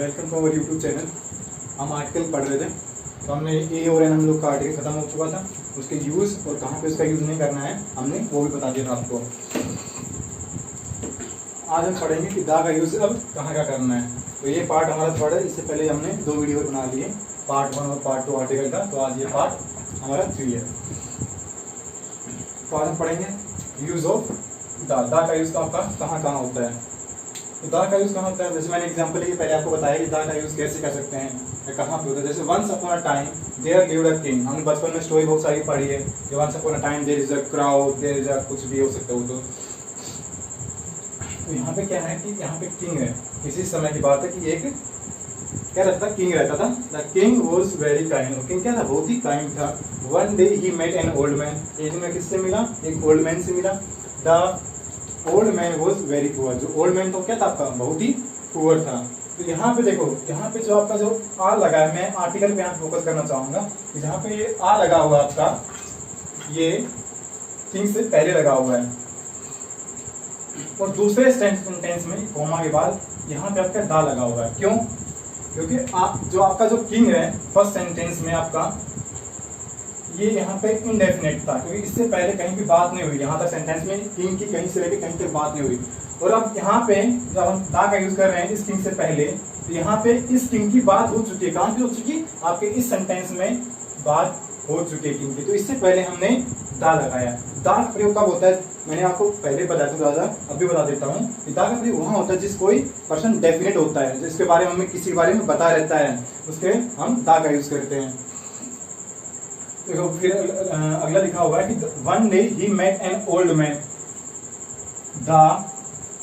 Welcome to our YouTube channel. हम article पढ़ रहे थे, तो हमने ए और एन हम लोग का आर्टिकल खत्म हो चुका था। उसके यूज़ और कहाँ पे उसका यूज़ नहीं करना है हमने वो भी बता दिया था आपको। आज हम पढ़ेंगे कि दा का यूज़ अब कहाँ क्या करना है। तो ये पार्ट हमारा थर्ड है। इससे पहले हमने 2 वीडियो बना लिए, पार्ट 1 और पार्ट 2 आर्टिकल का। तो आज ये पार्ट हमारा 3 है। तो आज हम पढ़ेंगे यूज़ ऑफ दा। दा का यूज़ आपका कहाँ कहाँ होता है। तो दा का यूज़ कहाँ होता है, जैसे मैंने एग्जांपल लिए पहले आपको बताया कि दा का यूज़ कैसे कर सकते हैं या कहाँ पे होता है। जैसे once upon a time there lived a king. हमने बचपन में स्टोरी बहुत सारी पढ़ी है कि once upon a time there is a crowd, there is a कुछ भी हो सकता है वो। तो यहाँ पे क्या है कि यहाँ पे किंग है, किसी समय की बात है कि एक क्या रहता किंग रहता था। The king was very kind. King क्या था, बहुत ही काइंड था। One day he met an old man. एक दिन में किससे मिला, एक ओल्ड मैन से मिला। The old man was very poor. जो ओल्ड मैन तो क्या था आपका, बहुत ही पुअर था। तो यहाँ पे देखो, यहाँ पे जो आपका जो आ लगा है, मैं आर्टिकल पे यहाँ फोकस करना चाहूंगा। जहाँ पे ये आ लगा हुआ आपका, ये किंग से पहले लगा हुआ है। और दूसरे सेंटेंस में कॉमा के बाद यहाँ पे आपका दा लगा हुआ है। क्यों? क्योंकि जो आपका जो किंग है फर्स्ट सेंटेंस में आपका, ये यहाँ पे इनडेफिनेट था क्योंकि इससे पहले कहीं भी बात नहीं हुई। यहाँ तक सेंटेंस में किंग की कहीं से लेकर कहीं तक बात नहीं हुई। और अब यहाँ पे जब हम दा का यूज कर रहे हैं इस किंग से पहले, तो यहाँ पे इस किंग की बात हो चुकी है। कहाँ पे हो चुकी, आपके इस सेंटेंस में बात हो चुकी है किंग की। तो इससे पहले हमने दा लगाया। दा का प्रयोग कब होता है, मैंने आपको पहले बताया था, दादा अभी बता देता हूँ। दा का प्रयोग वहाँ होता है जिस कोई पर्सन डेफिनेट होता है, जिसके बारे में हमें किसी के बारे में बता रहता है, उसके हम दा का यूज करते हैं। देखो फिर अगला लिखा हुआ है कि one day he met an old man. The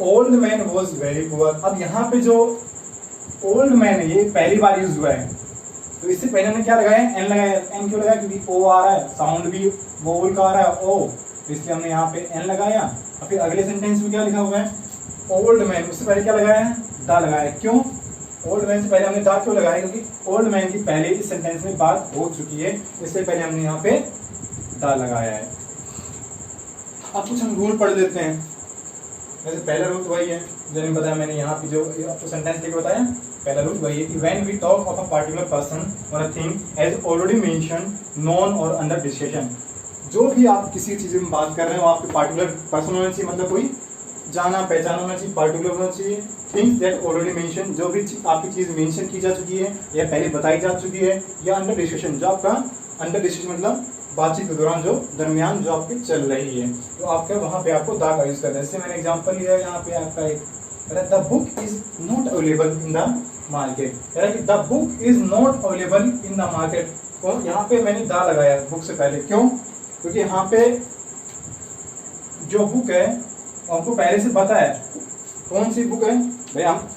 old man was very poor. अब यहाँ पे जो ओल्ड मैन है ये पहली बार यूज हुआ है, तो इससे पहले हमने क्या लगाया, एन लगाया। एन क्यों लगाया, क्योंकि ओ आ रहा है, साउंड भी वोवल का आ रहा है ओ, तो इसलिए हमने यहाँ पे एन लगाया। और फिर अगले सेंटेंस में क्या लिखा हुआ है, ओल्ड मैन। उससे पहले क्या लगाया है, दा लगाया। क्यों ओल्ड मैन से पहले हमने दा क्यों लगाया, क्योंकि ओल्ड मैन की पहले इस सेंटेंस में बात हो चुकी है, इससे पहले हमने यहाँ पे दा लगाया है। अब कुछ हम रूल पढ़ लेते हैं। वैसे पहला रूल वही है जो मैंने बताया, मैंने यहाँ पे जो आपको सेंटेंस लेके बताया, पहला रूल वही है कि when we talk of a particular person और a thing as already mention, known और अंडर डिस्कशन। जो भी आप किसी चीज में बात कर रहे हो, आपके पार्टिकुलर पर्सन होना चाहिए, मतलब कोई जाना पहचाना होना चाहिए, पार्टिकुलर होना चाहिए। थिंग्स दैट ऑलरेडी मेंशन, जो भी आपकी चीज मेंशन की जा चुकी है या पहले बताई जा चुकी है, या अंडर डिस्कशन, जो आपका अंडर डिस्कशन मतलब बातचीत के दौरान जो दरमियान जो आपकी चल रही है, तो आपका वहां पे आपको दा का यूज करना है। जैसे मैंने एग्जांपल लिया है यहाँ पे आपका एक, the book is not available in the market. The book is not available in the market. तो यहाँ पे मैंने दा लगाया बुक से पहले। क्यों? क्योंकि यहाँ पे जो बुक है आपको पहले से पता है कौन सी बुक है। भाई हम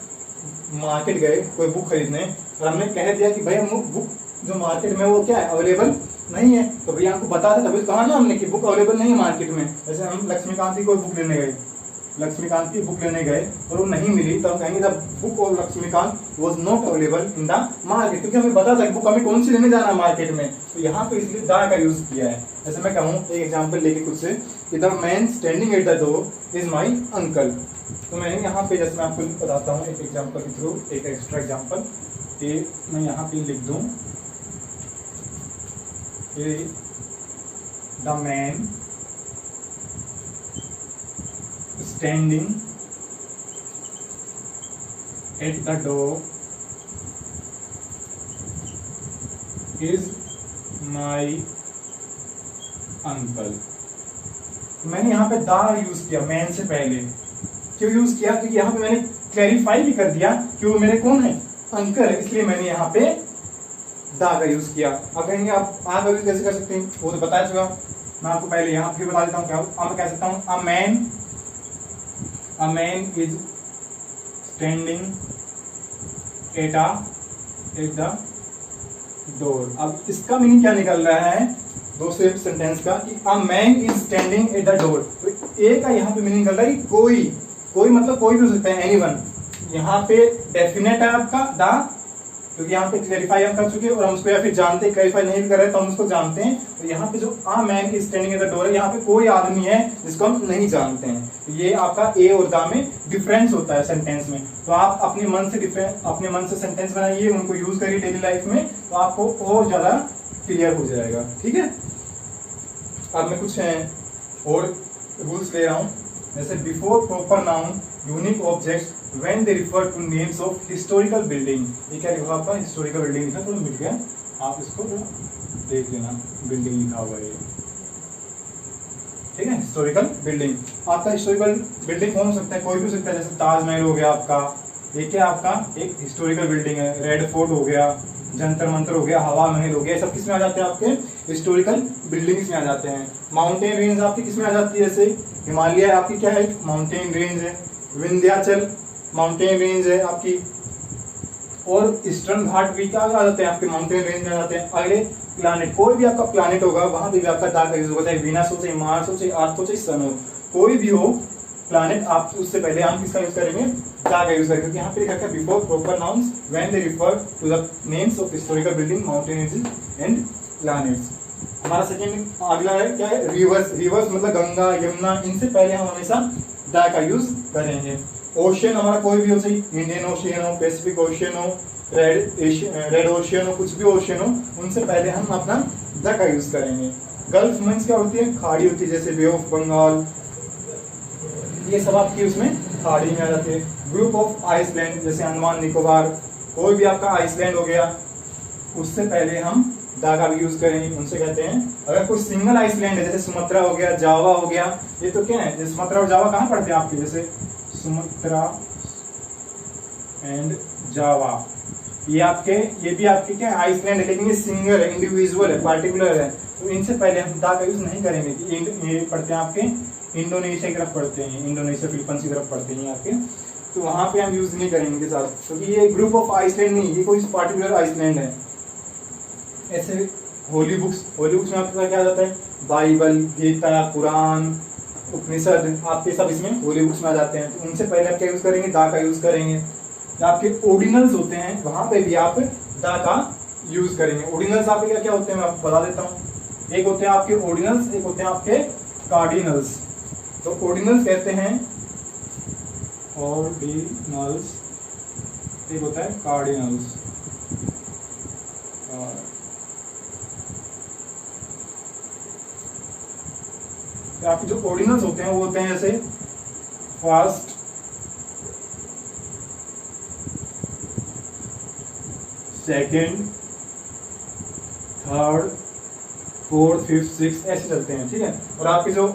मार्केट गए कोई बुक खरीदने और हमने कह दिया कि भाई हम बुक जो मार्केट में वो क्या है, अवेलेबल नहीं है, तो भैया हमको बता था, तभी कहा ना हमने कि बुक अवेलेबल नहीं है मार्केट में। जैसे हम लक्ष्मीकांत की कोई बुक लेने गए, लक्ष्मीकांत की बुक लेने गए और वो नहीं मिली, तो हम कहेंगे the book of Lakshmikant was not available in the market, क्योंकि हमें पता था कि बुक हमें कौन सी लेने जाना है मार्केट में। तो यहाँ पे इसलिए द का यूज किया है। जैसे मैं कहूँ एक एग्जाम्पल लेके खुद से कि the man standing at the door is my uncle. तो मैंने यहाँ पे, जैसे मैं आपको बताता हूँ एक एग्जाम्पल के थ्रू, एक एक्स्ट्रा एग्जाम्पल कि मैं यहाँ पे लिख दूँ the man standing at the door is my uncle। मैंने यहाँ पे दा यूज किया मैन से पहले। क्यों यूज किया? क्योंकि यहाँ पे मैंने क्लैरिफाई भी कर दिया कि वो मेरे कौन है, अंकल है, इसलिए मैंने यहाँ पे दा का यूज किया। अब कहेंगे आप आ का यूज कैसे कर सकते हैं, वो तो बताया चुका। मैं आपको पहले यहाँ फिर बता देता हूँ क्या मैं कह सकता हूँ, A man is standing at the door। अब इसका मीनिंग क्या निकल रहा है दूसरे सेंटेंस का कि a man is standing at the door। तो ए का यहाँ पे मीनिंग निकल रहा है कि कोई मतलब कोई भी हो सकता है, एनीवन। यहाँ पे डेफिनेट है आपका दा, क्योंकि यहाँ पे क्लैरिफाई हम कर चुके हैं और हम उसको या फिर जानते, क्लैरिफाई नहीं भी कर रहे तो हम उसको जानते हैं। तो यहाँ पे जो आ man is standing at the door है, यहाँ पे कोई आदमी है जिसको हम नहीं जानते हैं। तो ये आपका ए और द में डिफरेंस होता है सेंटेंस में। तो आप अपने मन से सेंटेंस बनाइए, उनको यूज करिए डेली लाइफ में, तो आपको और ज्यादा क्लियर हो जाएगा। ठीक है, अब मैं कुछ और रूल्स ले रहा हूँ। जैसे before proper noun unique objects when they refer two names of historical building. ये क्या लिखा आपका? हिस्टोरिकल बिल्डिंग लिखा, थोड़ा मिल गया, आप इसको देख लेना, बिल्डिंग लिखा हुआ है। ठीक है, हिस्टोरिकल बिल्डिंग। आपका हिस्टोरिकल बिल्डिंग कौन हो सकता है? कोई भी हो सकता है। जैसे ताजमहल हो गया आपका, ये क्या आपका एक हिस्टोरिकल बिल्डिंग है। रेड फोर्ट हो गया, जंतर मंतर हो गया, हवा महल हो गया, सब किस में आ जाते हैं? आपके हिस्टोरिकल बिल्डिंग्स में आ जाते हैं। माउंटेन रेंज आपकी किस में आ जाती है? जैसे हिमालय आपकी क्या है? माउंटेन रेंज है। विंध्याचल माउंटेन रेंज है आपकी। और ईस्टर्न घाट भी क्या आ जाते हैं? आपके माउंटेन रेंज में आ जाते हैं। अगले प्लैनेट, कोई भी आपका प्लैनेट होगा वहां पे भी आपका दा का यूज होगा, चाहे वीनस हो, चाहे मार्स हो, चाहे अर्थ हो, चाहे सन हो, कोई भी हो प्लैनेट, आप उससे पहले हम किसका यूज करेंगे? दा का यूज करेंगे। क्योंकि यहाँ पे लिखा है before proper nouns when they refer to the names of historical building, mountain ranges and planets. हमारा सेकंड अगला है क्या है? रिवर्स। रिवर्स मतलब गंगा, यमुना, इनसे पहले हम हमेशा दा का यूज करेंगे। ओशियन हमारा कोई भी हो, चाहिए इंडियन ओशियन हो, पैसिफिक ओशियन हो, रेड ओशियन हो, कुछ भी ओशियन हो, उनसे पहले हम अपना द का यूज करेंगे। गल्फ मीन्स क्या होती है? खाड़ी होती है, जैसे बे ऑफ बंगाल, ये सब आपकी उसमें खाड़ी में आ जाती है। ग्रुप ऑफ आइसलैंड, जैसे अंडमान निकोबार, कोई भी आपका आइसलैंड हो गया, उससे पहले हम दा का भी यूज करेंगे, उनसे कहते हैं। अगर कोई सिंगल आइसलैंड है, जैसे सुमात्रा हो गया, जावा हो गया, ये तो क्या है? सुमात्रा और जावा कहाँ पड़ते हैं आपके? जैसे सुमात्रा एंड जावा, ये भी आपके क्या है? आइसलैंड है, लेकिन ये सिंगल है, इंडिविजुअल है, पार्टिकुलर है। तो इनसे पहले हम दा का यूज नहीं करेंगे। ये पढ़ते हैं आपके इंडोनेशिया की तरफ पढ़ते हैं, इंडोनेशिया फिलीपींस की तरफ पढ़ते हैं आपके, तो वहां पे हम यूज नहीं करेंगे इनके साथ, क्योंकि ये ग्रुप ऑफ आइसलैंड नहीं, ये कोई पार्टिकुलर आइसलैंड है। ऐसे होली बुक्स में आपका क्या आ जाता है? बाइबल, गीता, कुरान, उपनिषद, आपके सब इसमें होली बुक्स में आ जाते हैं। तो उनसे पहले आप क्या यूज करेंगे? दा का यूज करेंगे। आपके ऑर्डिनल्स होते हैं, वहां पे भी आप दा का यूज करेंगे। ऑर्डिनल्स आपके क्या क्या होते हैं मैं आपको बता देता हूँ। एक होते हैं आपके ऑर्डिनल्स, एक होते हैं आपके कार्डिनल्स। तो ऑर्डिनल्स कहते हैं ऑर्डिनल्स, एक होता है कार्डिनल्स। तो आपके जो ऑर्डिनल्स होते हैं वो होते हैं जैसे first, second, third, fourth, fifth, sixth, ऐसे चलते हैं। ठीक है, और आपके जो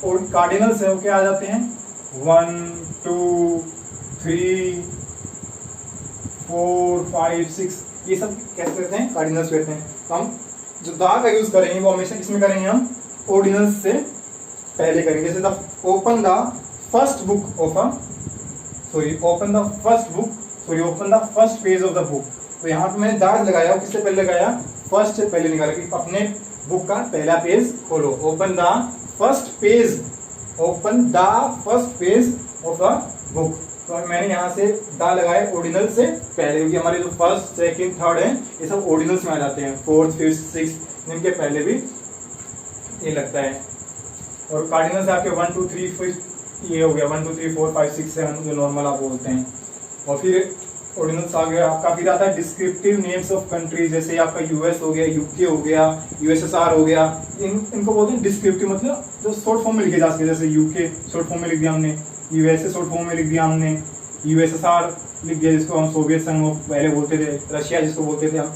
कार्डिनल्स है वो क्या आ जाते हैं? 1 2 3 4 5 6, ये सब कैसे कहते हैं? कार्डिनल्स कहते हैं। तो हम जो दा का यूज करेंगे वो हमेशा किसमें करेंगे? हम ऑर्डिनल्स से पहले करेंगे। जैसे open the first page of the book, तो यहाँ पे मैंने दाज लगाया, किससे पहले लगाया? फर्स्ट से पहले निकाला कि अपने बुक का पहला पेज खोलो। Open the first page of the book, तो मैंने यहाँ से दा लगाया ऑर्डिनल से पहले, क्योंकि हमारे जो फर्स्ट, सेकंड, थर्ड है ये सब ऑर्डिनल्स में आ जाते हैं। फोर्थ, फिफ्थ, सिक्स्थ, इनके पहले भी ये लगता है। और कार्डिनल्स आपके 1 2 3 5, ये हो गया 1 2 3 4 5 6 7 जो नॉर्मल आप बोलते हैं। और फिर ऑर्डिनल्स आ गया आपका, फिर आता है डिस्क्रिप्टिव नेम्स ऑफ कंट्रीज, जैसे आपका यूएस हो गया, यूके हो गया, यूएसएसआर हो गया, इनको बोलते हैं डिस्क्रिप्टिव, मतलब जो शॉर्ट फॉर्म में लिखे जा सके। जैसे यूके शॉर्ट फॉर्म में लिख दिया हमने, यूएसए शॉर्ट फॉर्म में लिख दिया हमने, यूएसएसआर लिख दिया जिसको हम सोवियत संघ पहले बोलते थे, रशिया जिसको बोलते थे हम,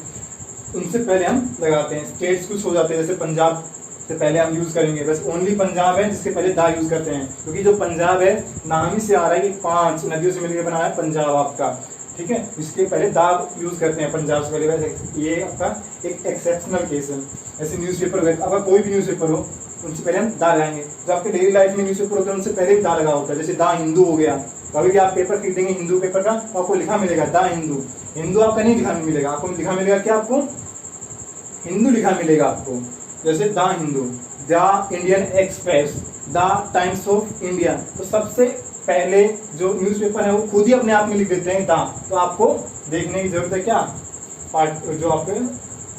उनसे पहले हम लगाते हैं। स्टेट्स कुछ हो जाते हैं, जैसे पंजाब से पहले हम यूज करेंगे, बस ओनली पंजाब है जिसके पहले दा यूज करते हैं, क्योंकि जो पंजाब है नाम ही से आ रहा है कि 5 नदियों से मिलकर बना है पंजाब आपका। ठीक है, इसके पहले दा यूज करते हैं पंजाब से पहले। वैसे ये आपका एक एक्सेप्शनल केस है। ऐसे न्यूज़पेपर, अगर कोई भी न्यूज़पेपर हो उनसे पहले हम दा लगाएंगे। जो आपके डेली लाइफ में न्यूज़पेपर होते हैं उनसे पहले दा लगा होता है। जैसे दा हिंदू हो गया, कभी भी आप पेपर खरीदेंगे हिंदू पेपर का तो आपको लिखा मिलेगा दा हिंदू। हिंदू आपका नहीं लिखा मिलेगा, आपको लिखा मिलेगा क्या? आपको हिंदू लिखा मिलेगा आपको। जैसे दा Hindu, the Indian express, the times of India. तो सबसे पहले जो न्यूज़पेपर है वो खुद ही अपने आप में लिख देते हैं दा, तो आपको देखने की जरूरत है क्या? पार्ट जो आपके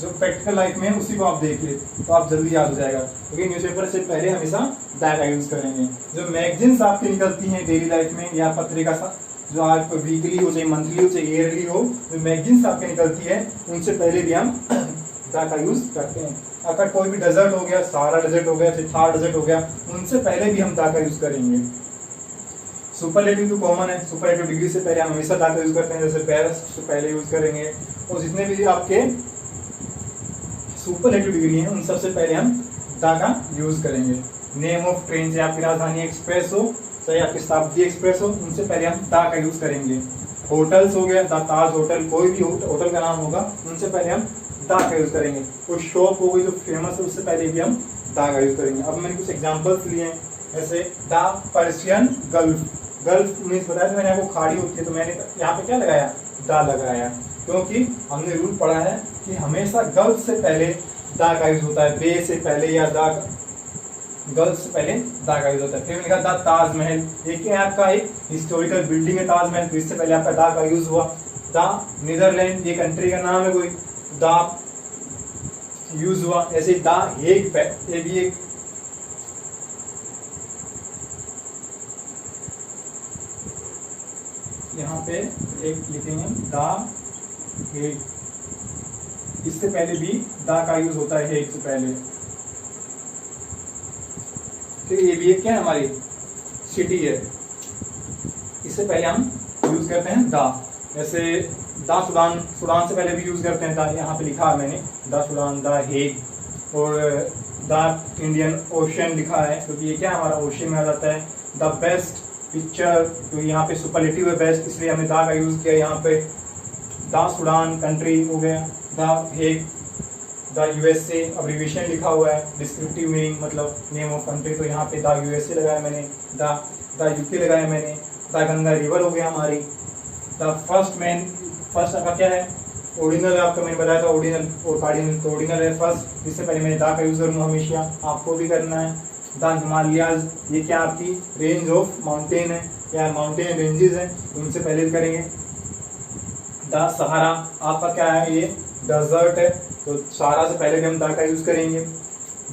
जो प्रैक्टिकल लाइफ में है उसी को आप देखिए तो आप जल्दी याद हो जाएगा, क्योंकि न्यूज़पेपर से पहले हमेशा दा का यूज़ करेंगे। जो मैगजीन्स आपकी निकलती हैं डेली लाइफ में या पत्रिका जो आप वीकली हो चाहे मंथली हो चाहे ईयरली हो, जो मैगजीन्स आपकी निकलती है उनसे पहले भी हम दा का यूज़ करते हैं। अगर कोई भी डेजर्ट हो गया, सहारा डेजर्ट हो गया, फिर थार डेजर्ट हो गया, उनसे पहले भी हम दा का यूज़ करेंगे। सुपरलेटिव तो कॉमन है, सुपरलेटिव डिग्री से पहले हम हमेशा दा का यूज़ करते हैं, जैसे बेस्ट से पहले यूज़ करेंगे। और जितने भी आपके सुपरलेटिव डिग्री हैं उन सबसे पहले हम दा का यूज़ करेंगे। नेम ऑफ ट्रेन से आपकी राजधानी एक्सप्रेस हो चाहे आपकी शताब्दी एक्सप्रेस हो, उनसे पहले हम दा का यूज़ करेंगे। होटल्स हो गया, द ताज होटल, कोई भी होटल का नाम होगा उनसे पहले हम दा का यूज़ करेंगे। कोई शॉप हो गई जो फेमस है उससे पहले भी हम दा का यूज़ करेंगे। अब मैंने कुछ एग्जांपल्स लिए हैं, जैसे the Persian gulf. Gulf means बताया था मैंने आपको, खाड़ी होती है, तो मैंने यहाँ पे क्या लगाया, दा लगाया, क्योंकि हमने रूल पढ़ा है कि हमेशा गल्फ से पहले दा का यूज होता है, बे से पहले या दा गल्फ से पहले दा का यूज होता है। फिर लिखा दा ताजमहल, ये क्या है आपका एक हिस्टोरिकल बिल्डिंग है ताजमहल, तो इससे पहले आपका दा का यूज हुआ। दा नीदरलैंड ये कंट्री का नाम है कोई, दा यूज हुआ। ऐसे दा हेग, ये भी एक यहाँ पे एक लिखेंगे दा हेग, इससे पहले भी दा का यूज होता है हेग से पहले। तो ये भी एक क्या है हमारी सिटी है, इससे पहले हम यूज करते हैं दा। जैसे दा सुडान, सुडान से पहले भी यूज करते हैं दा, यहाँ पे लिखा है मैंने दा सुडान, दा हेग। और दा इंडियन ओशन लिखा है क्योंकि ये क्या हमारा ओशन में आ जाता है। द बेस्ट पिक्चर, तो यहाँ पे सुपरलेटिव है बेस्ट, इसलिए हमने दा का यूज किया यहाँ पे। दा सुडान कंट्री हो गया, दा हेग, द यूएसए अब्रीविएशन लिखा हुआ है, डिस्क्रिप्टिव मीनिंग मतलब नेम ऑफ कंट्री, तो यहाँ पे द यूएसए लगाया मैंने, द यूके लगाया मैंने। द गंगा रिवर हो गया हमारी। द फर्स्ट मैन, फर्स्ट आपका क्या है, ओरिजिनल आपका मैंने बताया था, ओरिजिनल और कार्डिनल, तो ओरिजिनल है फर्स्ट, इससे पहले मैंने दा का यूज करूँगा हमेशा, आपको भी करना है। द हिमालयाज, ये क्या आपकी रेंज ऑफ माउंटेन है या माउंटेन रेंजेस हैं, उनसे पहले भी करेंगे। द सहारा आपका क्या है, ये डेजर्ट है, तो सहारा से पहले भी हम दा का यूज करेंगे।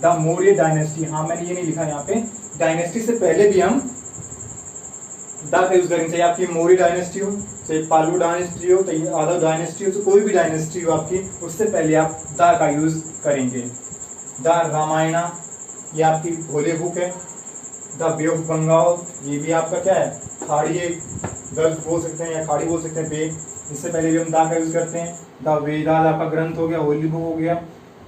द मौर्य डायनेस्टी, हाँ मैंने ये नहीं लिखा यहाँ पे, डायनेस्टी से पहले भी हम दा का यूज करेंगे, चाहे आपकी मौर्य डायनेस्टी हो, चाहे पालू डायनेस्टी हो, चाहे यादव डायनेस्टी हो, तो कोई भी डायनेस्टी हो आपकी, उससे पहले आप दा का यूज करेंगे। द रामायणा, ये आपकी होली बुक है। द बे ऑफ बंगाल, ये भी आपका क्या है, खाड़ी है, गल्फ बोल सकते हैं या खाड़ी बोल सकते हैं, बे, इससे पहले भी हम दा का यूज करते हैं। द वेदास आपका ग्रंथ हो गया, होली बुक हो गया।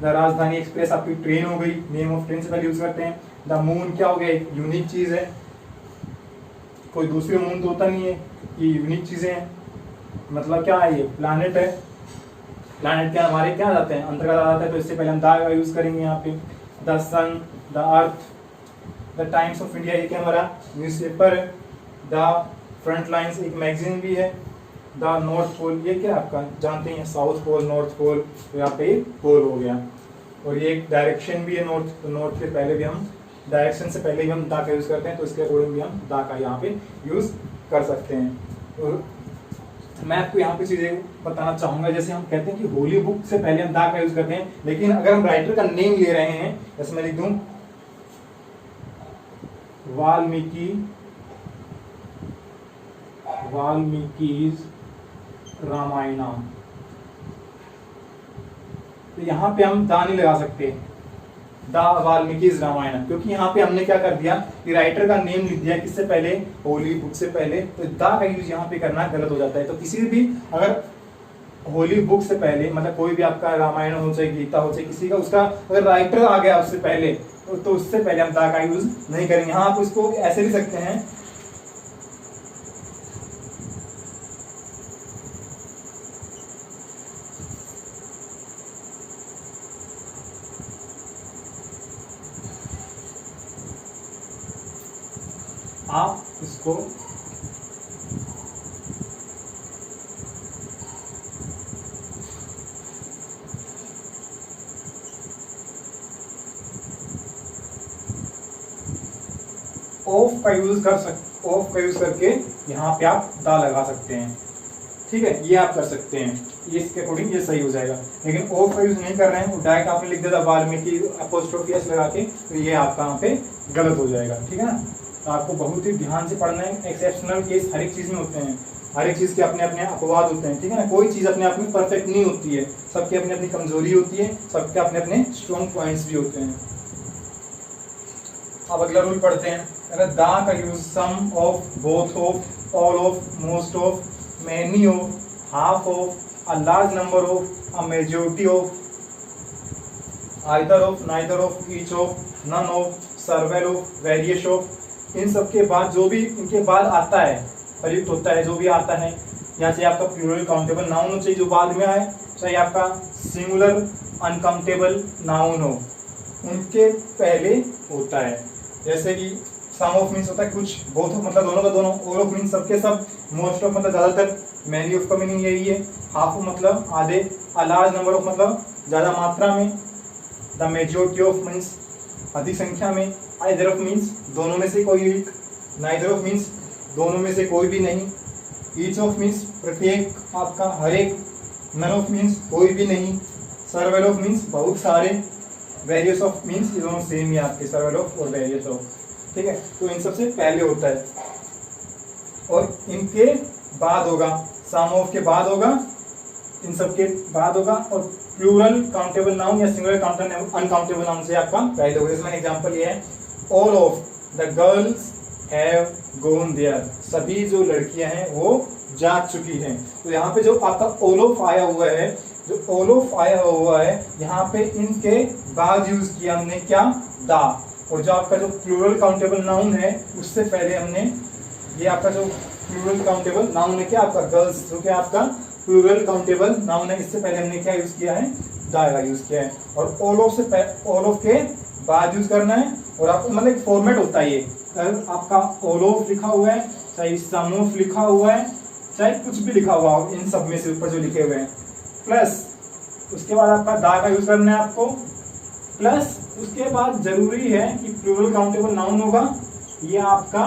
द राजधानी एक्सप्रेस आपकी ट्रेन हो गई, नेम ऑफ ट्रेन से पहले यूज करते हैं। द मून क्या हो गया, एक यूनिक चीज है, कोई दूसरे मून तो होता नहीं है, ये यूनिक चीजें हैं, मतलब क्या है, ये प्लैनेट है, प्लैनेट क्या हमारे क्या जाते हैं, अंतर्गत आ जाता है, तो इससे पहले हम दा का यूज करेंगे यहाँ पे। The sun, the earth, the times of India, ये क्या हमारा न्यूज़पेपर है। द फ्रंट लाइन्स एक मैगजीन भी है। द नॉर्थ पोल, ये क्या आपका जानते हैं, साउथ पोल, नॉर्थ पोल, तो यहाँ पे पोल हो गया। और ये एक डायरेक्शन भी है नॉर्थ, तो नॉर्थ के पहले भी हम डायरेक्शन से पहले भी हम दा का यूज करते हैं, तो इसके अकॉर्डिंग भी हम दा का यहाँ पे यूज कर सकते हैं। और मैं आपको यहाँ पे चीजें बताना चाहूंगा, जैसे हम कहते हैं कि होली बुक से पहले हम दा का यूज करते हैं, लेकिन अगर हम राइटर का नेम ले रहे हैं, जैसे मैं लिख दूं वाल्मीकि's रामायणा, तो यहाँ पे हम दा नहीं लगा सकते, द वाल्मीकि's रामायण, क्योंकि यहाँ पे हमने क्या कर दिया कि राइटर का नेम लिख दिया किससे पहले, होली बुक से पहले, तो दा का यूज यहाँ पे करना गलत हो जाता है। तो किसी भी अगर होली बुक से पहले, मतलब कोई भी आपका रामायण हो चाहे गीता हो चाहे किसी का, उसका अगर राइटर आ गया उससे पहले, तो उससे पहले हम दा का यूज नहीं करेंगे। हाँ आप उसको ऐसे लिख सकते हैं, आप इसको ऑफ का यूज ऑफ का यूज करके यहाँ पे आप दा लगा सकते हैं, ठीक है, ये आप कर सकते हैं। ये इसके अकॉर्डिंग ये सही हो जाएगा। लेकिन ऑफ का यूज नहीं कर रहे हैं, वो डायरेक्ट आपने लिख दिया वाल्मीकि अपोस्ट्रोफी एस लगा के, तो ये आपका यहाँ पे गलत हो जाएगा, ठीक है ना। तो आपको बहुत ही ध्यान से पढ़ना है। एक्सेप्शनल केस हर एक चीज में होते हैं, हर एक चीज के अपने अपने अपवाद होते हैं, ठीक है ना। कोई चीज अपने आप में परफेक्ट नहीं होती है, सबकी अपनी अपनी कमजोरी होती है, सबके अपने अपने स्ट्रॉन्ग पॉइंट्स भी होते हैं। अब अगला रूल पढ़ते हैं। अगर दा का use some of, both of, all of, most of, many of, half of, a large number of, a majority of, either of, neither of, each of, none of, several of, various of, इन सब के बाद जो भी इनके बाद आता है, प्रयुक्त होता है, जो भी आता है, यहाँ से आपका प्लूरल काउंटेबल नाउन हो चाहिए जो बाद में आए, चाहे आपका सिंगुलर अनकाउंटेबल नाउन हो, उनके पहले होता है। जैसे कि सम ऑफ मीन्स होता है कुछ, बोथ ऑफ मतलब दोनों का दोनों, ऑल ऑफ मीन्स सबके सब, मोस्ट ऑफ मतलब ज़्यादातर, मैनी ऑफ का मीनिंग यही है, हाफ ऑफ मतलब आधे, अ लार्ज नंबर ऑफ मतलब ज़्यादा मात्रा में, द मेजॉरिटी ऑफ मीन्स अधिक संख्या में, आइदर ऑफ मीन्स दोनों में से कोई एक, नाइदर ऑफ मीन्स दोनों में से कोई भी नहीं, ईच ऑफ मीन्स प्रत्येक आपका हर एक, नन ऑफ मीन्स कोई भी नहीं, सर्वेल ऑफ मीन्स बहुत सारे, वेरियस ऑफ मीन्स ये दोनों सेम ही आपके, सर्वेल ऑफ और वेरियस ऑफ, ठीक है। तो इन सबसे पहले होता है और इनके बाद होगा, सम ऑफ के बाद होगा, इन सब के बाद होगा, और प्लूरल काउंटेबल नाउन या सिंगुलर अनकाउंटेबल नाउन से आपका पहले होगा। इसमें एग्जांपल ये है, all of the girls have gone there, सभी जो लड़कियां हैं वो जा चुकी हैं। तो यहाँ पे जो आपका ऑल ऑफ आया हुआ है, जो ऑल ऑफ आया हुआ है, यहाँ पे इनके बाद यूज किया हमने क्या, दा, और जो आपका जो प्लूरल काउंटेबल नाउन है उससे पहले हमने, ये आपका जो प्लूरल काउंटेबल नाउन है क्या आपका गर्ल्स, जो कि आपका प्लूरल काउंटेबल नाउन है, इससे पहले हमने क्या यूज किया है, दा का यूज किया है। और ऑल ऑफ से ऑल ऑफ के बाद यूज करना है, और आपको मतलब एक फॉर्मेट होता है ये, अगर आपका ऑल ऑफ लिखा हुआ है, चाहे सम ऑफ लिखा हुआ है, चाहे कुछ भी लिखा हुआ हो, इन सब में से ऊपर जो लिखे हुए हैं, प्लस उसके बाद आपका दा का यूज करना है आपको, प्लस उसके बाद जरूरी है कि प्लूरल काउंटेबल नाउन होगा, ये आपका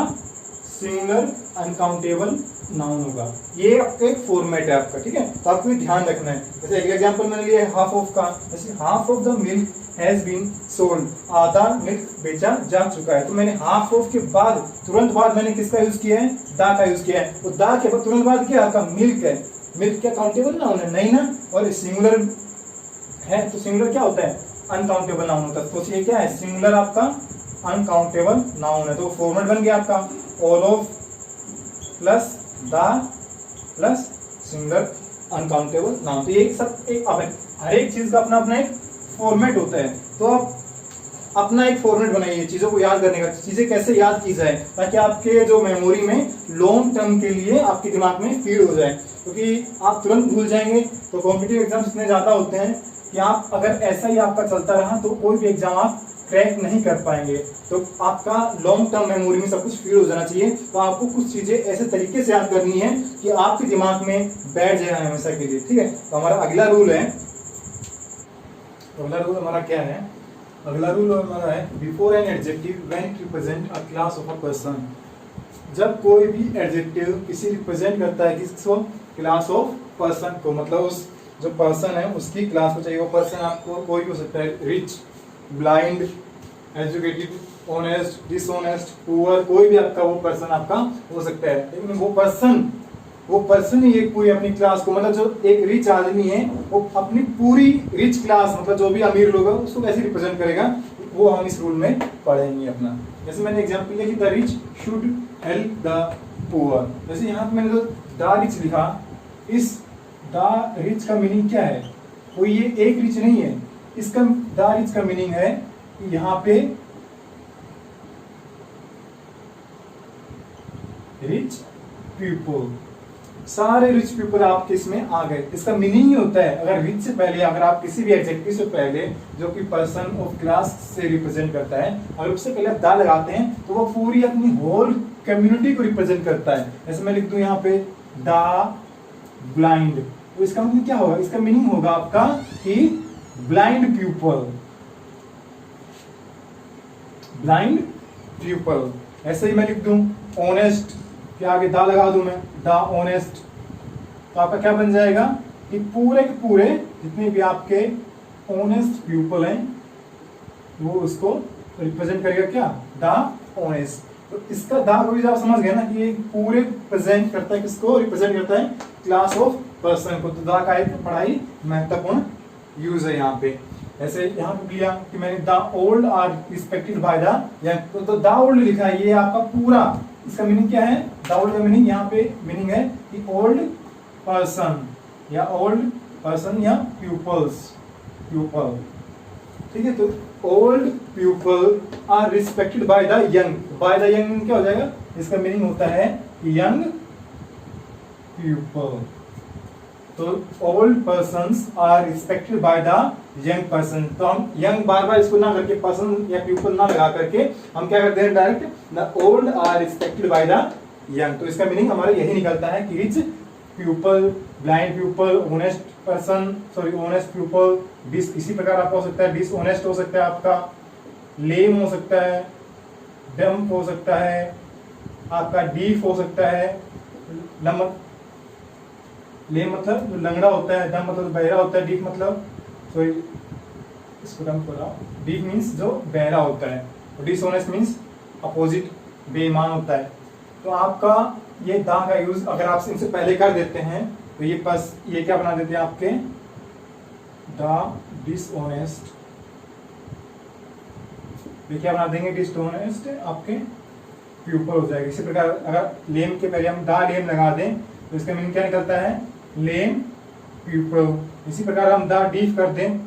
सिंगुलर अनकाउंटेबल नाउन होगा। ये एक फॉर्मेट है आपका, ठीक है। तो आपको ध्यान रखना है। जैसे एक एग्जांपल मैंने लिया है हाफ ऑफ का, जैसे half of the milk has been sold, आधा मिल्क बेचा जा चुका है। तो मैंने हाफ ऑफ के बाद तुरंत बाद मैंने किसका यूज किया है, दा का यूज किया है। तो दा के बाद तुरंत बाद क्या आपका मिल्क है, मिल्क क्या काउंटेबल नाउन है, नहीं ना, और सिंगुलर है, तो सिंगुलर क्या होता है, अनकाउंटेबल नाउन होता है। तो ये क्या है, सिंगुलर आपका अनकाउंटेबल नाउन है। तो फॉर्मेट बन गया आपका ऑल ऑफ प्लस दा प्लस सिंगुलर अनकाउंटेबल नाउन। तो ये सब एक हर एक चीज का अपना अपना एक फॉर्मेट होता है। तो आप अपना एक फॉर्मेट बनाइए चीजों को याद करने का, चीजें कैसे याद की जाए ताकि आपके जो मेमोरी में लॉन्ग टर्म के लिए आपके दिमाग में फीड हो जाए, क्योंकि आप तुरंत भूल जाएंगे। तो कॉम्पिटिटिव एग्जाम्स इतने ज्यादा होते हैं कि आप अगर ऐसा ही आपका चलता रहा तो कोई भी एग्जाम आप क्रैक नहीं कर पाएंगे। तो आपका लॉन्ग टर्म मेमोरी में सब कुछ फीड हो जाना चाहिए। तो आपको कुछ चीजें ऐसे तरीके से याद करनी है कि आपके दिमाग में बैठ जाए हमेशा के लिए, ठीक है। तो हमारा अगला रूल है, अगला रूल हमारा क्या है, अगला रूल हमारा है before an adjective when it represent a class of a person. जब कोई भी एडजेक्टिव किसी रिप्रेजेंट करता है किसको, क्लास ऑफ पर्सन को, मतलब उस जो पर्सन है उसकी क्लास को चाहिए। वो पर्सन आपको कोई भी हो सकता है, rich, blind, educated, honest, dishonest, poor, कोई भी आपका वो पर्सन आपका हो सकता है। लेकिन वो पर्सन ही एक पूरी अपनी क्लास को, मतलब जो एक रिच आदमी है वो अपनी पूरी रिच क्लास, मतलब जो भी अमीर लोग हैं उसको कैसे रिप्रेजेंट करेगा, वो हम इस रूल में पढ़ेंगे अपना। जैसे मैंने एग्जांपल लिया कि the rich should help the poor. जैसे यहाँ पे मैंने जो द रिच लिखा, इस द रिच का मीनिंग क्या है, कोई ये एक रिच नहीं है, इसका द रिच का मीनिंग है यहाँ पे रिच पीपल, सारे रिच पीपल आपके इसमें आ गए। इसका मीनिंग ही होता है, अगर रिच से पहले, अगर आप किसी भी एडजेक्टिव से पहले जो कि पर्सन ऑफ क्लास से रिप्रेजेंट करता है, अगर उससे पहले आप दा लगाते हैं तो वो पूरी अपनी होल कम्युनिटी को रिप्रेजेंट करता है। जैसे मैं लिख दूं यहाँ पे दा ब्लाइंड, तो इसका मतलब क्या होगा, इसका मीनिंग होगा आपका कि ब्लाइंड पीपल, ब्लाइंड पीपल। ऐसे ही मैं लिख दूं ऑनेस्ट, क्या आगे दा लगा दूं मैं, दा ऑनेस्ट, तो आपका क्या बन जाएगा, कि पूरे के पूरे जितने भी आपके ऑनेस्ट पीपल हैं वो उसको रिप्रेजेंट करेगा क्या, द ऑनेस्ट। तो इसका द को भी आप समझ गए ना कि ये पूरे प्रेजेंट करता है, किसको रिप्रेजेंट करता है, क्लास ऑफ पर्सन को। तो द का एक बड़ा ही महत्वपूर्ण यूज है यहाँ पे। ऐसे यहाँ पे लिया कि मैंने the old are respected by the young, तो द ओल्ड लिखा है, ये आपका पूरा इसका मीनिंग क्या है, द ओल्ड का मीनिंग यहाँ पे मीनिंग है कि ओल्ड पर्सन या ओल्ड पर्सन या प्यूपल्स, प्यूपल, ठीक है। तो old people are respected by the young, by the young क्या हो जाएगा, इसका मीनिंग होता है यंग पीपल। तो old persons are respected by the young person. तो हम यंग बार बार इसको ना करके पर्सन या पीपल ना लगा करके हम क्या करते हैं, direct the old are respected by the young. तो इसका मीनिंग हमारा यही निकलता है कि rich people, blind people, honest person, sorry honest people, इसी प्रकार आपका हो सकता है डिसऑनेस्ट हो सकता है, आपका लेम हो सकता है, डम्प हो सकता है, आपका डीफ हो सकता है, लेम मतलब जो लंगड़ा होता है, डम्प मतलब बहरा होता है, डीफ मतलब सॉरी इसको डम्प कर रहा हूं, डीफ मीन्स जो बहरा होता है, और डिसऑनेस्ट मीन्स अपोजिट, बेईमान होता है। तो आपका ये दा का यूज अगर आप इनसे पहले कर देते हैं तो ये बस ये क्या बना देते हैं आपके द डिसऑनेस्ट, ये क्या बना देंगे, डिसऑनेस्ट आपके प्यूपल हो जाएगा। इसी प्रकार अगर लेम के पहले हम द लेम लगा दें तो इसका मीनिंग क्या निकलता है, लेम प्यूपल। इसी प्रकार हम द डीफ कर दें,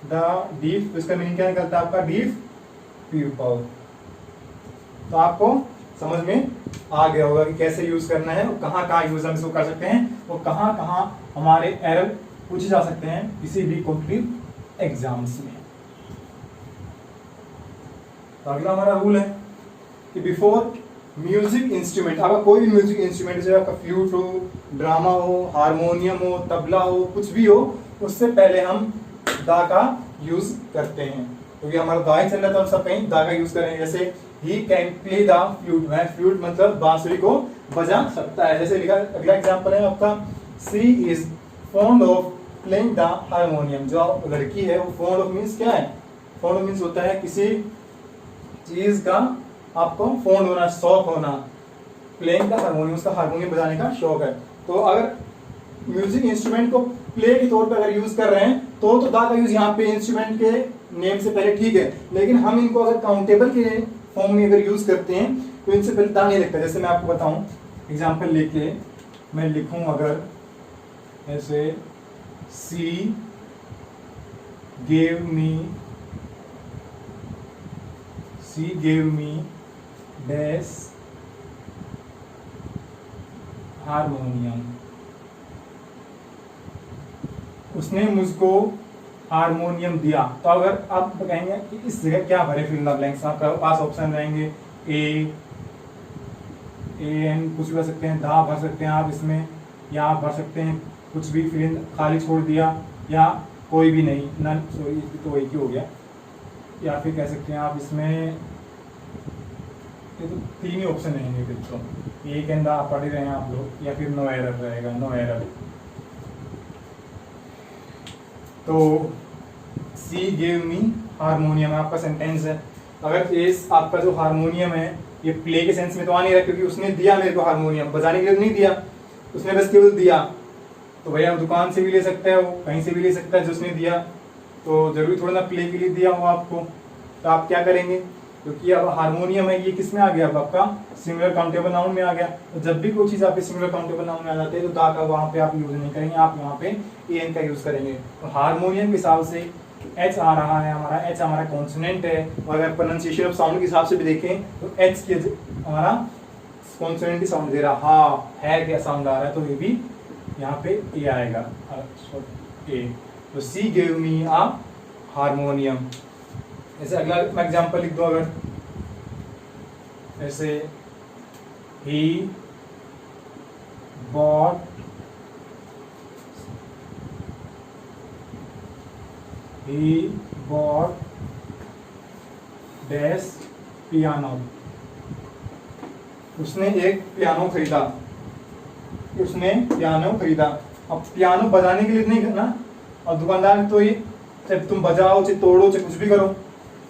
द डीफ, तो इसका मीनिंग क्या निकलता है आपका, डीफ प्यूपल। तो आपको समझ में आ गया होगा कि कैसे यूज करना है और कहाँ कहाँ यूज हम इसको कर सकते हैं और कहाँ कहाँ हमारे एरर पूछे जा सकते हैं किसी भी कॉम्पिटिटिव एग्जाम्स में। तो अगला हमारा रूल है कि बिफोर म्यूजिक इंस्ट्रूमेंट, आपका कोई भी म्यूजिक इंस्ट्रूमेंट जैसे आपका फ्लूट हो, ड्रामा हो, हारमोनियम हो, तबला हो, कुछ भी हो, उससे पहले हम दा का यूज करते हैं। क्योंकि हमारा दा ही चल रहा था, हम सब कहीं दा का यूज करेंगे। जैसे he can play the flute, वह फ्लूट मतलब बांसुरी को बजा सकता है। जैसे लिखा, अगला एग्जांपल है आपका, she is fond of playing the harmonium. जो लड़की है वो फॉन्ड ऑफ मीन्स क्या है, फॉन्ड ऑफ मीन्स होता है किसी चीज का आपको फॉन्ड होना, शौक होना। प्लेइंग द हारमोनियम, उसका हारमोनियम बजाने का शौक है। तो अगर म्यूजिक इंस्ट्रूमेंट को प्ले के तौर पर अगर यूज कर रहे हैं तो दा का यूज यहाँ पे इंस्ट्रूमेंट के नेम से पहले ठीक है, लेकिन हम इनको अगर काउंटेबल के फॉर्म में अगर यूज करते हैं तो इनसे पहले दा नहीं लगता। जैसे मैं आपको बताऊं एग्जांपल लेके मैं लिखूं अगर ऐसे, सी गेव मी डैश हारमोनियम, उसने मुझको हारमोनियम दिया। तो अगर आप कहेंगे कि इस जगह क्या भरे फिल इन द ब्लैंक्स, आपके पास ऑप्शन रहेंगे ए एन, कुछ भी भर सकते हैं, दा भर सकते हैं आप इसमें, या आप भर सकते हैं कुछ भी फिल इन खाली छोड़ दिया, या कोई भी नहीं, नन, सॉरी तो एक ही हो गया, या फिर कह सकते हैं आप इसमें ये तो तीन ही ऑप्शन रहेंगे फिर तो, एक एंड दा पढ़ ही रहे हैं आप लोग, या फिर नो एरर रहेगा, नो एरर। तो सी गेव मी हारमोनियम आपका सेंटेंस है। अगर ये आपका जो हारमोनियम है ये प्ले के सेंस में तो आ नहीं रहा, क्योंकि उसने दिया मेरे को हारमोनियम, बजाने के लिए तो नहीं दिया, उसने बस केवल दिया। तो भैया दुकान से भी ले सकता है, वो कहीं से भी ले सकता है, जो उसने दिया, तो जरूरी थोड़ा ना प्ले के लिए दिया हो आपको। तो आप क्या करेंगे, क्योंकि अब हारमोनियम है ये किस में आ गया, अब आपका सिंगुलर काउंटेबल नाउन में आ गया। तो जब भी कोई चीज आपके सिंगुलर काउंटेबल नाउन में आ जाती है तो दा का वहां पे आप यूज नहीं करेंगे, आप यहाँ पे एन का यूज करेंगे। तो हारमोनियम के हिसाब से एच आ रहा है हमारा, एच हमारा कॉन्सोनेंट है, और अगर प्रोनाउंसिएशन ऑफ साउंड के हिसाब से भी देखें तो एच के हमारा कॉन्सोनेंट की साउंड दे रहा, हा है क्या साउंड आ रहा है, तो ये भी यहाँ पे ए आएगा, ए। तो सी गेव मी आ हारमोनियम। ऐसे अगला मैं एग्जांपल लिख दो, अगर ऐसे ही बॉट डैश पियानो, उसने एक पियानो खरीदा, उसने पियानो खरीदा। अब पियानो बजाने के लिए नहीं करना, और दुकानदार तो ये चाहे तुम बजाओ चाहे तोड़ो चाहे कुछ भी करो,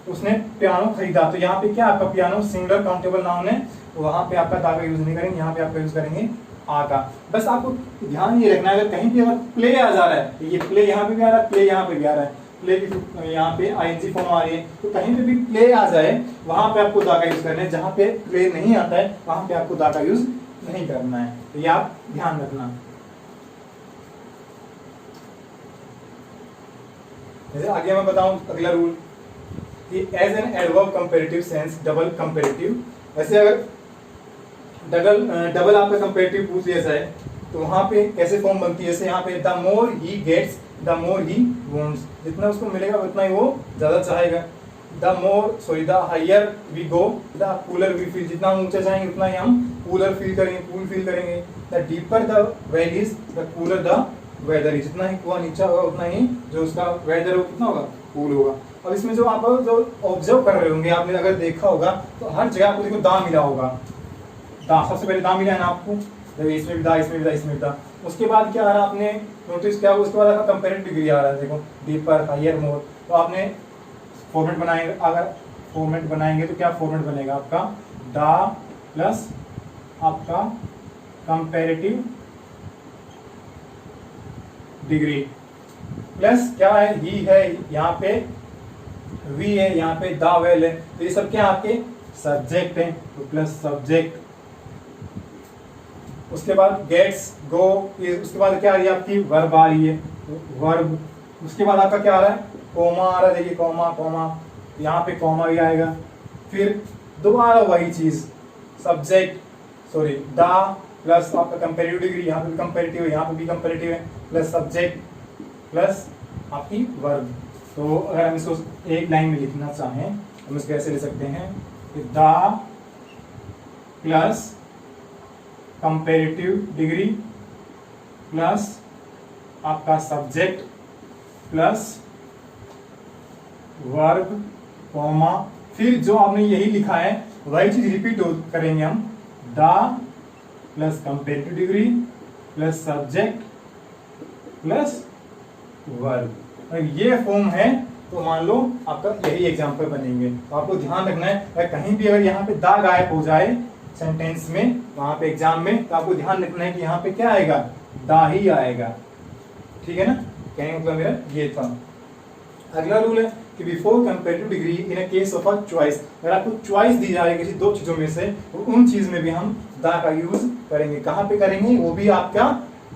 उसने पियानो खरीदा, तो यहाँ पे क्या आपका पियानो सिंगुलर काउंटेबल नाउन है, तो वहां पे आपका दा का यूज नहीं करेंगे, यहाँ पे आपका यूज करेंगे आ का। बस आपको ध्यान ये रखना है, अगर कहीं भी अगर प्ले आ जा रहा है, तो ये प्ले यहाँ पे भी आ रहा है, प्ले यहाँ पे भी आ रहा है, प्ले की यहाँ पे आईएनजी फॉर्म आ रही है, तो कहीं पे भी प्ले आ जाए वहां पे आपको दा का यूज करना है, जहां पे प्ले नहीं आता है वहां पे आपको दा का यूज नहीं करना है, तो ये आप ध्यान रखना। जैसे आगे मैं बताऊं अगला रूल कि as an adverb comparative sense double comparative, वैसे अगर डबल आपका कंपैरेटिव पूछ लिया जाए तो वहां पे कैसे फॉर्म बनती है, जैसे यहाँ पे the more he gets the more he wants, जितना उसको मिलेगा उतना ही वो ज्यादा चाहेगा। The higher we go the cooler we feel, जितना हम ऊंचा जाएंगे उतना ही हम कूलर फील करेंगे, कूल फील करेंगे। The deeper the well is the cooler the weather is, जितना ही कुआं नीचा होगा उतना ही जो उसका वेदर हो कितना होगा, कूल होगा। अब इसमें जो आप जो ऑब्जर्व कर रहे होंगे, आपने अगर देखा होगा तो हर जगह आपको देखो दा मिला होगा, दा सबसे पहले दा मिला है ना आपको, इसमें भी दा, इसमें भी दा, इसमें भी दा। उसके बाद क्या आ रहा आपने नोटिस किया, उसके बाद आपका कंपैरेटिव डिग्री आ रहा है, देखो डीपर हायर मोर, तो आपने फॉर्मेट बनाएंगे, अगर फॉर्मेट बनाएंगे तो क्या फॉर्मेट बनेगा आपका, दा प्लस आपका कंपैरेटिव डिग्री प्लस क्या है, ही है यहाँ पे, वी है यहाँ पे, दा वेल है, तो ये सब क्या आपके सब्जेक्ट हैं, तो प्लस सब्जेक्ट। उसके बाद गेट्स गो, उसके बाद क्या आ रही है आपकी वर्ब आ रही है, तो वर्ब। उसके बाद आपका क्या आ रहा है, कोमा आ रहा है, देखिए कोमा कोमा, यहाँ पे कोमा भी आएगा। फिर दोबारा वही चीज सब्जेक्ट सॉरी दा प्लस आपका कंपैरेटिव डिग्री, यहाँ पे भी कंपैरेटिव है, यहाँ पे भी कंपैरेटिव है, प्लस सब्जेक्ट प्लस आपकी वर्ब। तो अगर हम इसको एक लाइन में लिखना चाहें हम इसको कैसे ले सकते हैं, दा प्लस कंपैरेटिव डिग्री प्लस आपका सब्जेक्ट प्लस वर्ब कॉमा, फिर जो आपने यही लिखा है वही चीज रिपीट करेंगे हम, दा plus comparative degree plus subject plus verb. ये फॉर्म है तो मान लो आपका यही एग्जांपल बनेंगे। तो आपको ध्यान रखना है कहीं भी अगर यहाँ पे दा गायब हो जाए सेंटेंस में वहां पे एग्जाम में, तो आपको ध्यान रखना है कि यहाँ पे क्या आएगा, दा ही आएगा। ठीक है ना, कहने का मतलब मेरा ये था। अगला रूल है कि before comparative degree in a case of a choice, अगर आपको चॉइस दी जा रही है किसी दो चीजों में से, तो उन चीज में भी हम दा का यूज करेंगे। कहाँ पे करेंगे, वो भी आपका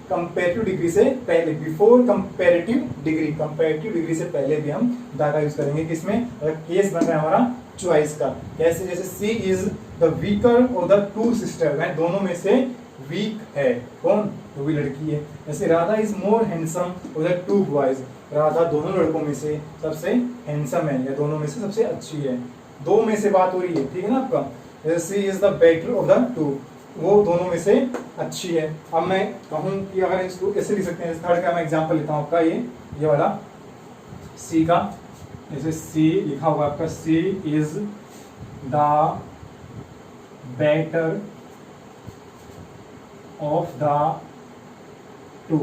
कंपैरेटिव डिग्री से पहले, बिफोर कंपैरेटिव डिग्री से पहले भी हम दा का यूज करेंगे। किसमें, अगर केस बन रहा है हमारा चॉइस का, कैसे, जैसे she is the weaker of the two sister, वह दोनों में से वीक है, कौन, तो भी लड़की है। जैसे Radha is more handsome of the to boys, Radha दोनों लड़कों में से सबसे हैंडसम है या दोनों में से सबसे अच्छी है, दो में से बात हो रही है। ठीक है ना आपका, जैसे she is the better of the two, वो दोनों में से अच्छी है। अब मैं कहूँ कि अगर इसको कैसे लिख सकते हैं, थर्ड का मैं एग्जांपल लेता हूँ आपका, ये वाला सी का, जैसे सी लिखा हुआ आपका, she is the better of the two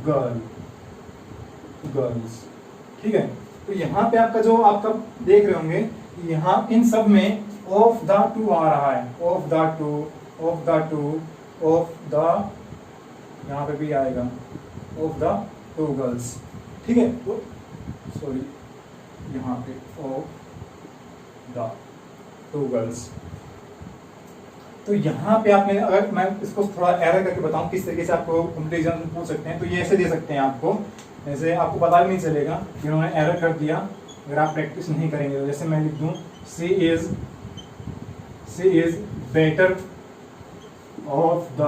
girls. ठीक है, तो यहाँ पे आपका जो आपका देख रहे होंगे यहाँ इन सब में ऑफ द टू आ रहा है, of the to, of the to, of the, यहाँ पे भी आएगा ऑफ द टू गर्ल्स। ठीक है, तो सॉरी यहाँ पे ऑफ द टू गर्ल्स। तो यहाँ पे आपने, अगर मैं इसको थोड़ा एरर करके बताऊं किस तरीके से आपको कंपेरिजन पूछ सकते हैं, तो ये ऐसे दे सकते हैं आपको, जैसे आपको पता भी नहीं चलेगा कि उन्होंने एरर कर दिया अगर आप प्रैक्टिस नहीं करेंगे। तो जैसे मैं लिख दूं she is better of the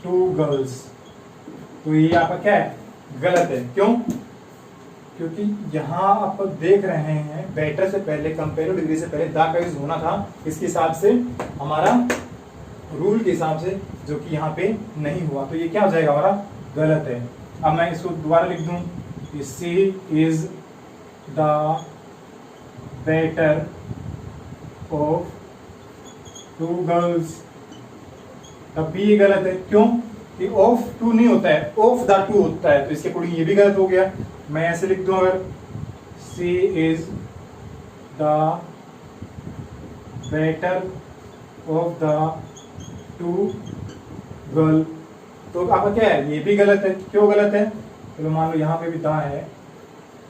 two girls, तो ये आपका क्या है, गलत है। क्यों, क्योंकि यहाँ आप देख रहे हैं बेटर से पहले, कंपेरेटिव डिग्री से पहले दा का यूज होना था, इसके हिसाब से हमारा रूल के हिसाब से, जो कि यहाँ पे नहीं हुआ, तो ये क्या हो जाएगा हमारा, गलत है। अब मैं इसको दोबारा लिख दूं, she is the better of two girls, तब भी ये गलत है। क्यों कि ऑफ टू नहीं होता है, ऑफ द टू होता है, तो इसके अकॉर्डिंग ये भी गलत हो गया। मैं ऐसे लिख दूं अगर she is the better of the two girl, तो आपका क्या है, ये भी गलत है। क्यों गलत है, चलो मान लो यहाँ पे भी द है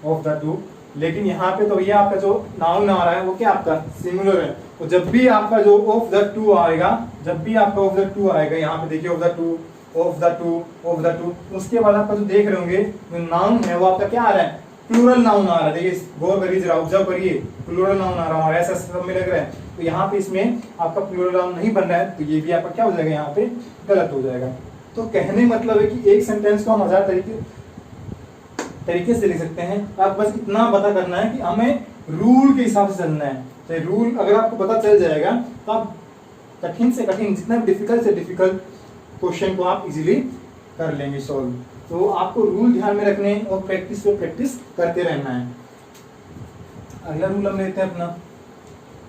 ऑफ द टू, लेकिन यहाँ पे तो ये आपका जो नाउन आ रहा है वो क्या आपका सिंगुलर है। तो जब भी आपका जो ऑफ द टू आएगा, जब भी आपका ऑफ द टू आएगा, यहाँ पे देखिए of the to, of the to, of the to, उसके बाद आपका जो देख रहे होंगे जो नाउन है वो आपका क्या आ रहा है, प्लूरल नाउन आ रहा है। देखिए गौर करिए जरा, ऑब्जर्व करिए, प्लूरल नाउन आ रहा है हमारे ऐसा सब में लग रहा है। तो यहाँ पे इसमें आपका प्लूरल नाउन नहीं बन रहा है, तो ये भी आपका क्या हो जाएगा, यहाँ पे गलत हो जाएगा। तो कहने मतलब है कि एक सेंटेंस को हम 1000 तरीके से लिख सकते हैं। आप बस इतना पता करना है कि हमें रूल के हिसाब से चलना है। तो रूल अगर आपको पता चल जाएगा तो आप कठिन से कठिन, जितना डिफिकल्ट से डिफिकल्ट क्वेश्चन को आप इजीली कर लेंगे सॉल्व। तो आपको रूल ध्यान में रखने और प्रैक्टिस पे प्रैक्टिस करते रहना है। अगला रूल हम लेते हैं अपना,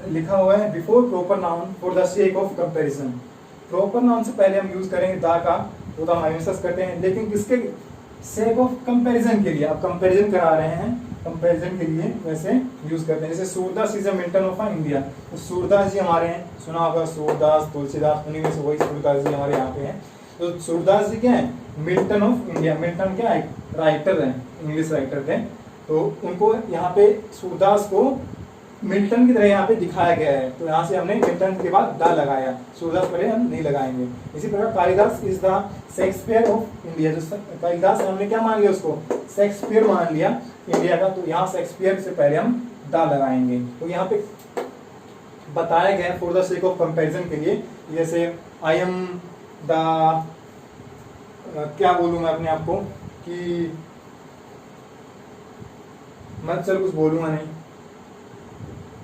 लिखा हुआ है before proper noun for the sake of comparison. Proper noun से पहले हम यूज करेंगे दा का, वो तो हम हमेशा करते हैं, लेकिन किसके सेक ऑफ कंपैरिजन के लिए, आप कंपैरिजन करा रहे हैं, कंपैरिजन के लिए वैसे यूज करते हैं। जैसे Surdas is a Milton of India, तो सूरदास जी हमारे हैं, सुना होगा सूरदास, तुलसीदास, उन्हीं में से वही सूरदास जी हमारे यहाँ पे हैं। तो सूरदास जी क्या है, मिल्टन ऑफ इंडिया। मिल्टन क्या है, राइटर है, इंग्लिश राइटर थे। तो उनको यहाँ पे सूरदास को मिल्टन की तरह यहाँ पे दिखाया गया है, तो यहाँ से हमने मिल्टन के बाद दा लगाया, सूरदास पहले हम नहीं लगाएंगे। इसी प्रकार Kalidas is the Shakespeare of India, जो कालिदास हमने क्या मान लिया, उसको शेक्सपियर मान लिया इंडिया का, तो यहाँ शेक्सपियर से पहले हम दा लगाएंगे। तो यहाँ पे बताया गया for the sake of comparison के लिए, जैसे आई एम द, क्या बोलूँ मैं अपने आप को कि मैं चल कुछ बोलूँगा नहीं,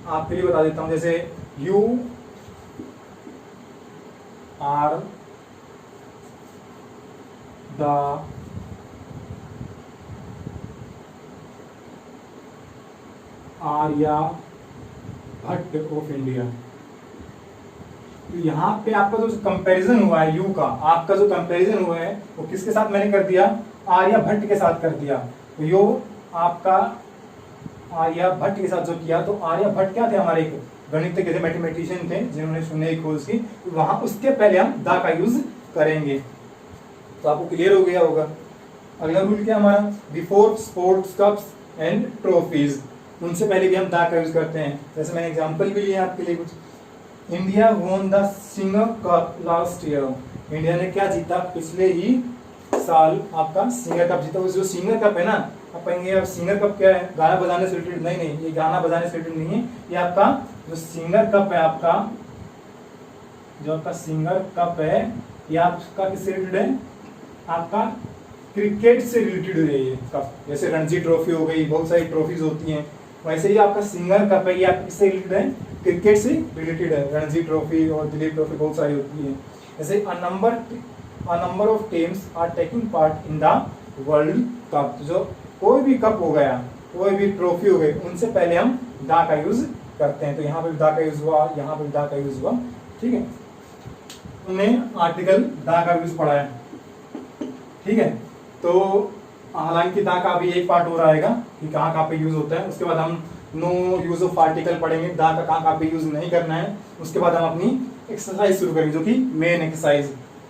आपके लिए बता देता हूं। जैसे you are the Aryabhatta of India. तो यहाँ पे आपका जो कंपैरिजन हुआ है, यू का आपका जो कंपैरिजन हुआ है वो किसके साथ मैंने कर दिया, आर्यभट्ट के साथ कर दिया। तो यो आपका आर्यभट्ट के साथ जो किया, तो आर्यभट्ट क्या थे, हमारे एक गणित के थे, मैथमेटिशियन थे जिन्होंने शून्य की खोज की। तो वहां उसके पहले हम दा का यूज करेंगे। तो आपको क्लियर हो गया होगा। अगला रूल क्या हमारा, before sports cups and trophies, उनसे पहले भी हम दा का यूज करते हैं। जैसे मैंने एग्जांपल भी लिया आपके लिए कुछ, India won the singer cup last year, India ने क्या जीता, पिछले ही साल आपका सिंगर कप जीता। जो सिंगर कप है ना, आप कहेंगे अब सिंगर कप क्या है, गाना बजाने से रिलेटेड, नहीं नहीं, ये गाना बजाने से रिलेटेड नहीं है, ये आपका जो सिंगर कप है, आपका जो आपका सिंगर कप है, ये आपका किससे रिलेटेड है, आपका क्रिकेट से रिलेटेड है ये कप। जैसे रणजी ट्रॉफी हो गई, बहुत सारी ट्रॉफीज होती हैं, वैसे ही आपका सिंगर कप है, ये आपका किससे रिलेटेड है, क्रिकेट से रिलेटेड है। रणजी ट्रॉफी और दिलीप ट्रॉफी बहुत सारी होती है। जैसे a number of teams are taking part in the world cup, जो कोई भी कप हो गया, कोई भी ट्रॉफी हो गई, उनसे पहले हम दा का यूज करते हैं। तो यहाँ पे भी दा का यूज हुआ, यहाँ पे भी दा का यूज हुआ, ठीक है। हमने आर्टिकल दा का यूज पढ़ा है, ठीक है। तो हालांकि दा का अभी एक पार्ट हो रहा है कि कहाँ कहाँ पे यूज होता है, उसके बाद हम नो यूज ऑफ आर्टिकल पढ़ेंगे, दा का कहाँ कहाँ पे यूज नहीं करना है। उसके बाद हम अपनी एक्सरसाइज शुरू करेंगे, जो कि मेन एक्सरसाइज।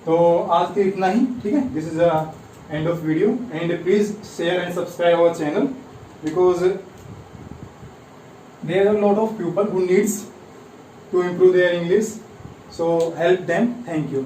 तो आज के इतना ही, ठीक है। This is the end of video, and please share and subscribe our channel, because there are a lot of people who needs to improve their English, so help them. Thank you.